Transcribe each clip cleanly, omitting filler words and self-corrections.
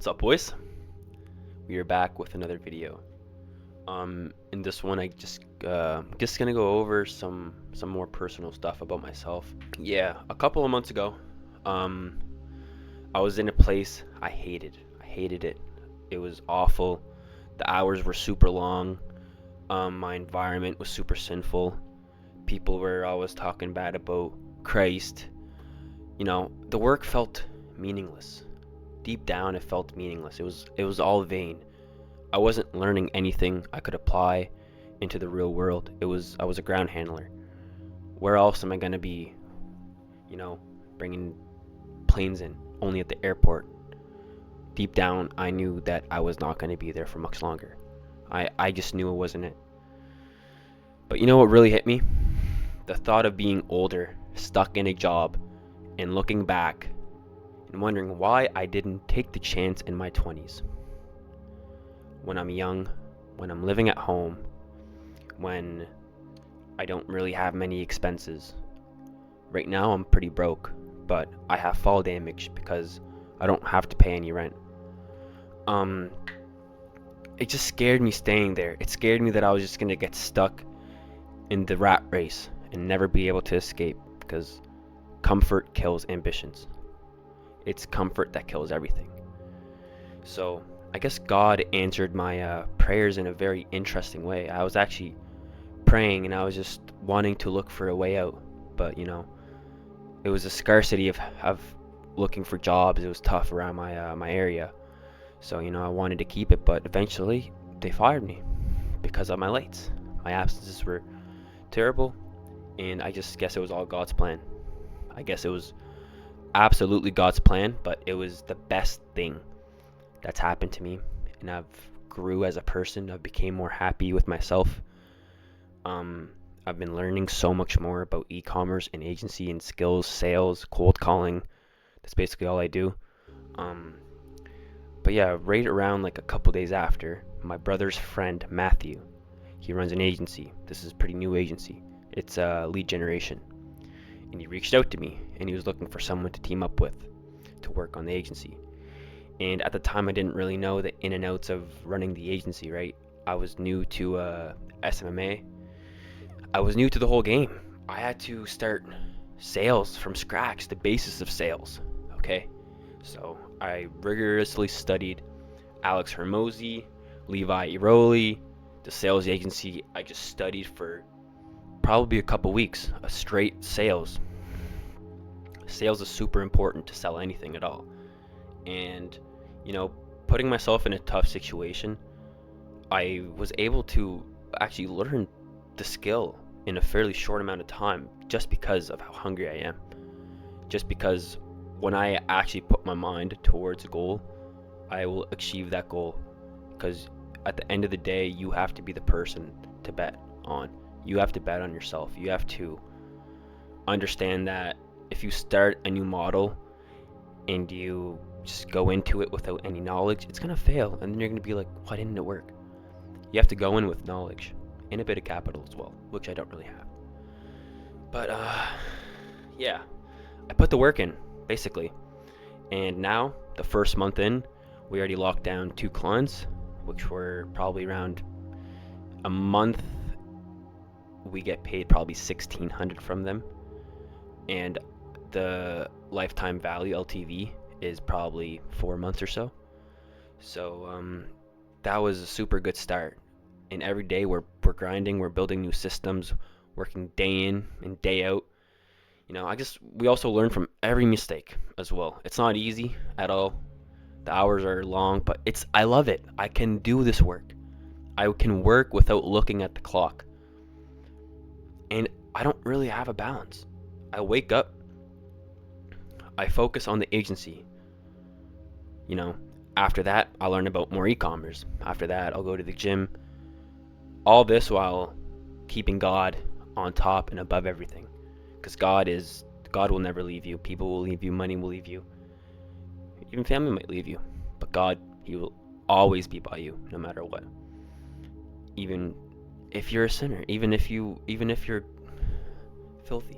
What's up, boys? We are back with another video. In this one, I just gonna go over some more personal stuff about myself. Yeah, a couple of months ago, um, I was in a place I hated. I hated it. It was awful. The hours were super long. My environment was super sinful. People were always talking bad about Christ. The work felt meaningless. Deep down, it felt meaningless. It was all vain. I wasn't learning anything I could apply into the real world. I was a ground handler. Where else am I gonna be, you know, bringing planes in? Only at the airport. Deep down, I knew that I was not gonna be there for much longer. I just knew it wasn't it. But you know what really hit me? The thought of being older, stuck in a job, and looking back and wondering why I didn't take the chance in my 20s. When I'm young, when I'm living at home, when I don't really have many expenses. Right now I'm pretty broke, but I have fall damage because I don't have to pay any rent. Um, it just scared me staying there. It scared me that I was just gonna get stuck in the rat race and never be able to escape because comfort kills ambitions. It's comfort that kills everything. So I guess God answered my prayers in a very interesting way. I was actually praying and I was just wanting to look for a way out, but it was a scarcity of looking for jobs. It was tough around my area, so I wanted to keep it, but eventually they fired me because of my lates. My absences were terrible, and I just guess it was all God's plan. I guess it was absolutely God's plan, but it was the best thing that's happened to me, and I've grew as a person. I've became more happy with myself. I've been learning so much more about e-commerce and agency and skills, sales, cold calling. That's basically all I do. Um, but yeah, right around like a couple days after, my brother's friend Matthew, he runs an agency. This is a pretty new agency. It's lead generation, and he reached out to me, and he was looking for someone to team up with to work on the agency. And at the time, I didn't really know the in and outs of running the agency. Right, I was new to SMMA. I was new to the whole game. I had to start sales from scratch, the basis of sales. Okay, so I rigorously studied Alex Hermosi, Levi Iroli, the sales agency. I just studied for probably a couple weeks, a straight sales. Sales is super important to sell anything at all. And, you know, putting myself in a tough situation, I was able to actually learn the skill in a fairly short amount of time just because of how hungry I am. Just because when I actually put my mind towards a goal, I will achieve that goal. Because at the end of the day, you have to be the person to bet on. You have to bet on yourself. You have to understand that if you start a new model and you just go into it without any knowledge, it's gonna fail, and then you're gonna be like, why didn't it work? You have to go in with knowledge and a bit of capital as well, which I don't really have. But yeah, I put the work in basically, and now the first month in, we already locked down 2 clients, which were probably around a month. We get paid probably 1,600 from them, and the lifetime value LTV is probably 4 months or so. So that was a super good start. And every day we're grinding, we're building new systems, working day in and day out. I guess we also learn from every mistake as well. It's not easy at all. The hours are long, but I love it. I can do this work. I can work without looking at the clock. And I don't really have a balance. I wake up, I focus on the agency. After that, I'll learn about more e-commerce. After that, I'll go to the gym. All this while keeping God on top and above everything. Because God will never leave you. People will leave you. Money will leave you. Even family might leave you. But God, He will always be by you, no matter what. Even if you're a sinner, even if you're filthy,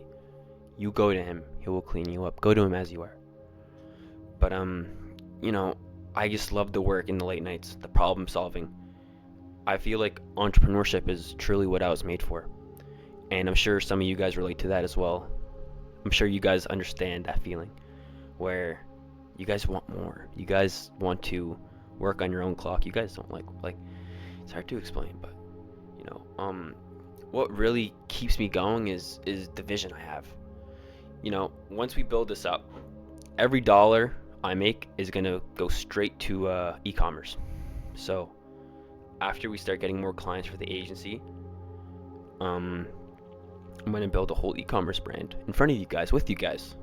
you go to Him. He will clean you up. Go to Him as you are. But I just love the work in the late nights, the problem solving. I feel like entrepreneurship is truly what I was made for. And I'm sure some of you guys relate to that as well. I'm sure you guys understand that feeling where you guys want more. You guys want to work on your own clock. You guys don't like it's hard to explain, but you know, what really keeps me going is the vision I have. You know, once we build this up, every dollar I make is gonna go straight to e-commerce. So after we start getting more clients for the agency, I'm gonna build a whole e-commerce brand in front of you guys, with you guys,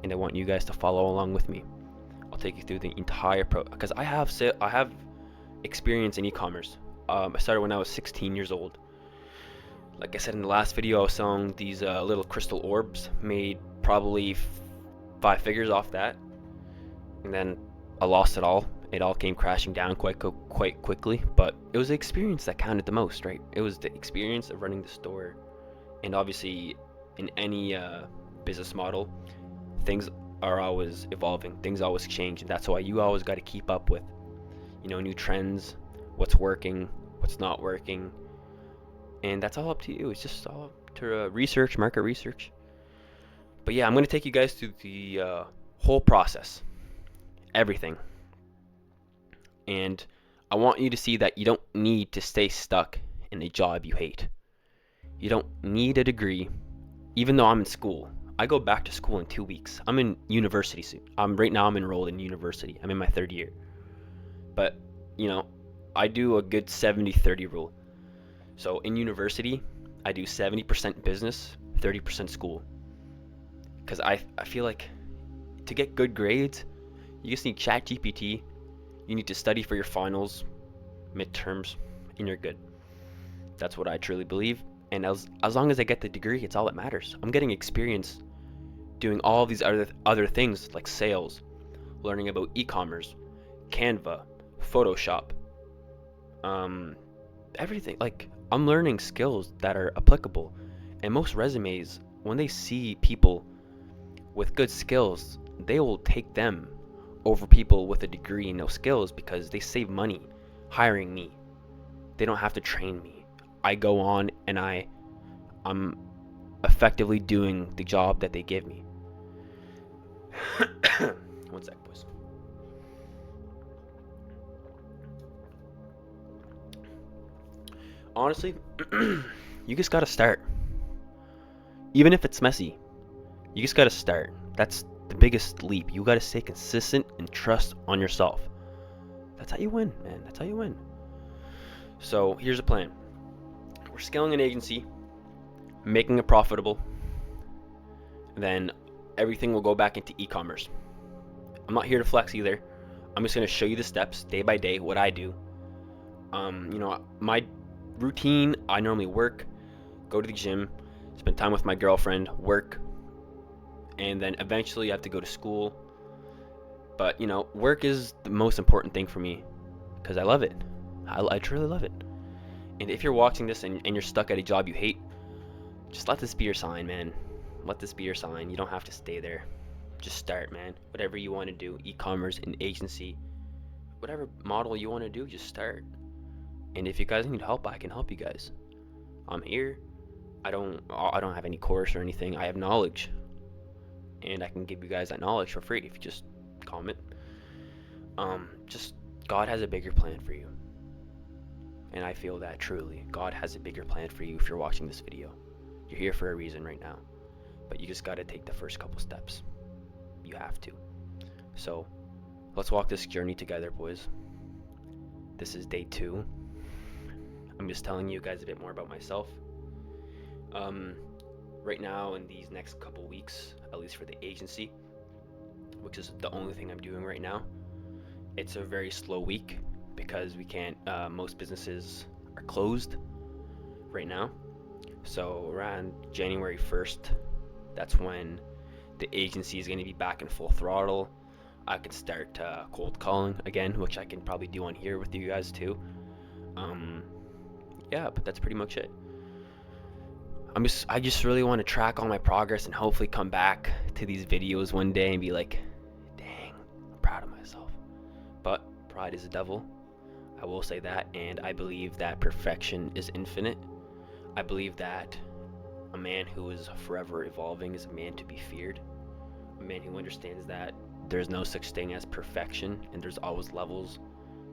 and I want you guys to follow along with me. I'll take you through the entire because I have experience in e-commerce. I started when I was 16 years old. Like I said in the last video, I was selling these little crystal orbs, made probably 5 figures off that, and then I lost it all. It all came crashing down quite quickly, but it was the experience that counted the most, right? It was the experience of running the store, and obviously in any business model, things are always evolving, things always change, and that's why you always got to keep up with, you know, new trends, what's working, what's not working, and that's all up to you. It's just all up to research, market research. But yeah, I'm going to take you guys through the whole process, everything. And I want you to see that you don't need to stay stuck in a job you hate. You don't need a degree, even though I'm in school. I go back to school in 2 weeks. I'm in university soon. Right now I'm enrolled in university. I'm in my 3rd year. But, you know, I do a good 70-30 rule. So in university, I do 70% business, 30% school. Because I feel like to get good grades, you just need ChatGPT. You need to study for your finals, midterms, and you're good. That's what I truly believe. And as long as I get the degree, it's all that matters. I'm getting experience doing all these other things like sales, learning about e-commerce, Canva, Photoshop, everything. Like, I'm learning skills that are applicable. And most resumes, when they see people with good skills, they will take them over people with a degree and no skills because they save money hiring me. They don't have to train me. I go on and I'm effectively doing the job that they give me. One sec, boys. Honestly, you just gotta start. Even if it's messy, you just gotta start. That's the biggest leap. You gotta stay consistent and trust on yourself. That's how you win, man. That's how you win. So here's a plan. We're scaling an agency, making it profitable, then everything will go back into e-commerce. I'm not here to flex either. I'm just going to show you the steps day by day, what I do. You know, my routine, I normally work, go to the gym, spend time with my girlfriend, work, and then eventually I have to go to school. But, you know, work is the most important thing for me because I love it. I truly love it. And if you're watching this and you're stuck at a job you hate, just let this be your sign, man. Let this be your sign. You don't have to stay there. Just start, man. Whatever you want to do, e-commerce, an agency, whatever model you want to do, just start. And if you guys need help, I can help you guys. I'm here. I don't have any course or anything. I have knowledge, and I can give you guys that knowledge for free if you just comment. Just God has a bigger plan for you. And I feel that truly. God has a bigger plan for you if you're watching this video. You're here for a reason right now. But you just got to take the first couple steps. You have to. So, let's walk this journey together, boys. This is day 2. I'm just telling you guys a bit more about myself. Right now, in these next couple weeks, at least for the agency, which is the only thing I'm doing right now, it's a very slow week because we can't, most businesses are closed right now. So around January 1st, that's when the agency is going to be back in full throttle. I can start cold calling again, which I can probably do on here with you guys too. Yeah, but that's pretty much it. I just really want to track all my progress and hopefully come back to these videos one day and be like, dang, I'm proud of myself. But pride is a devil. I will say that, and I believe that perfection is infinite. I believe that a man who is forever evolving is a man to be feared. A man who understands that there's no such thing as perfection, and there's always levels.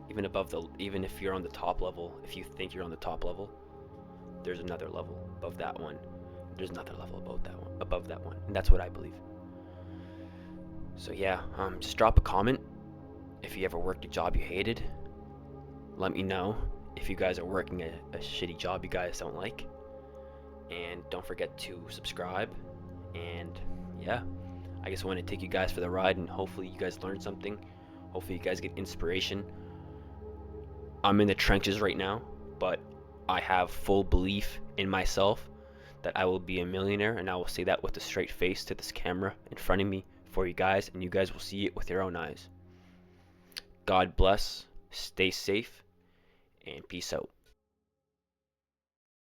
Even if you're on the top level, if you think you're on the top level, there's another level above that one. There's another level above that one, and that's what I believe. So yeah, just drop a comment if you ever worked a job you hated. Let me know if you guys are working a shitty job you guys don't like, and don't forget to subscribe. And yeah, I just want to take you guys for the ride, and hopefully you guys learned something. Hopefully you guys get inspiration. I'm in the trenches right now, but I have full belief in myself that I will be a millionaire, and I will say that with a straight face to this camera in front of me for you guys, and you guys will see it with your own eyes. God bless, stay safe, and peace out.